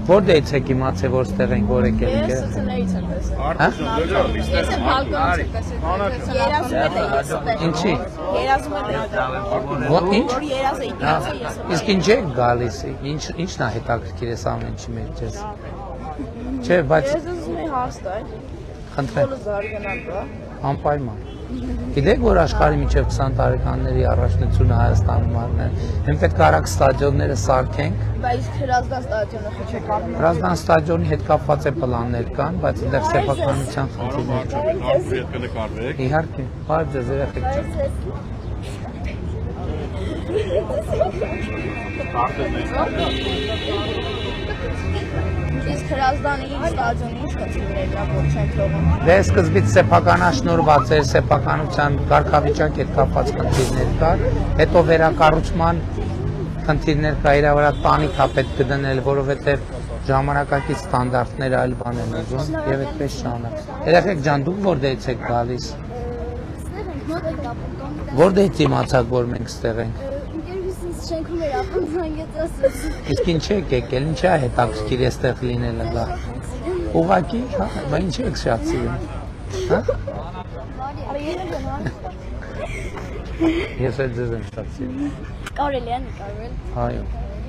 Որտեղից եք իմացել, որ ստեղ ենք որ եկել եք։ Ես սցենարից եմ տեսել։ Ես եմ բալկոնից եմ տեսել։ Երազում եմ։ Ինչի։ Երազում եմ։ Ո՞ր ինչ։ Որ երազը իգացա ես։ Իսկ ինչ եք գալիս։ Ինչն է հետաքրքիր է ամեն ինչի մեջ ես։ Չէ, բայց Ես ուզում եմ հաստատ։ խնդրեմ, Բոլորը զարգանալ բա։ անպայման։ Գիտեք, որ աշխարհի միջև 20 տարեկանների առաջնությունը Հայաստանում առնել։ Մենք պետք է արագ ստադիոնները սարքենք։ Բայց Հրազդան ստադիոնը խոչեկանում է։ Հրազդան ստադիոնի հետ կապված է պլաններ կան, բայց այնտեղ սեփականության խնդիրներ կան։ Հետ կնկարվեք։ Իհարկե, բարդ ձեզ երեխեք ջան։ Իսկ Հրազդանի ստադիոնի ինչ խնդիրներ կա, որ չեն թողում։ Դե սկզբից սեփականաշնորհված էր, սեփականության կարգավիճակ հետ կապված խնդիրներ կար, հետո վերակառուցման խնդիրներ կա, իր վրա տանիք է պետք դնել, որովհետև ժամանակակից ստանդարտներ այլ բան են ուզում եւ այդպես շարունակ։ Երեխեք ջան, դուք որտեղից եք գալիս։ Որտեղից իմացաք, որ մենք ստեղ ենք։ Շենքում էր ապրում, զանգեց ասաց։ Իսկ ինչ եք եկել, ինչ է հետաքրքիր էստեղ լինելը դա։ Ուղղակի, հա, բա ինչ եք շատ սիրում։ Հա։ Ես էլ ձեզ եմ շատ սիրում։ Կարելի է նկարվել։ Այո։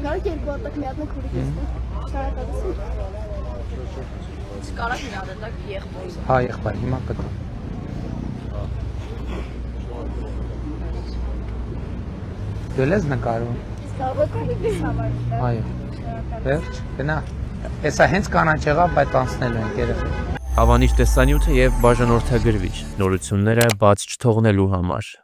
Կարելի է հատակ մի հատ քուրիկ էստեղ։ Շարակացի։ Կարակ մի հատ դակ եղբայր։ Հա, եղբայր, հիմա կտամ։ Դու ես նկարում։ Կարող եք քուրիկից համար։ Այո։ Վերջ, գնա։ Հեսա հենց կանաչ եղավ, բայց անցնելու ենք երեխեք։ Հավանիչ տեսանյութը եւ բաժանորդագրվիչ նորությունները բաց չթողնելու համար։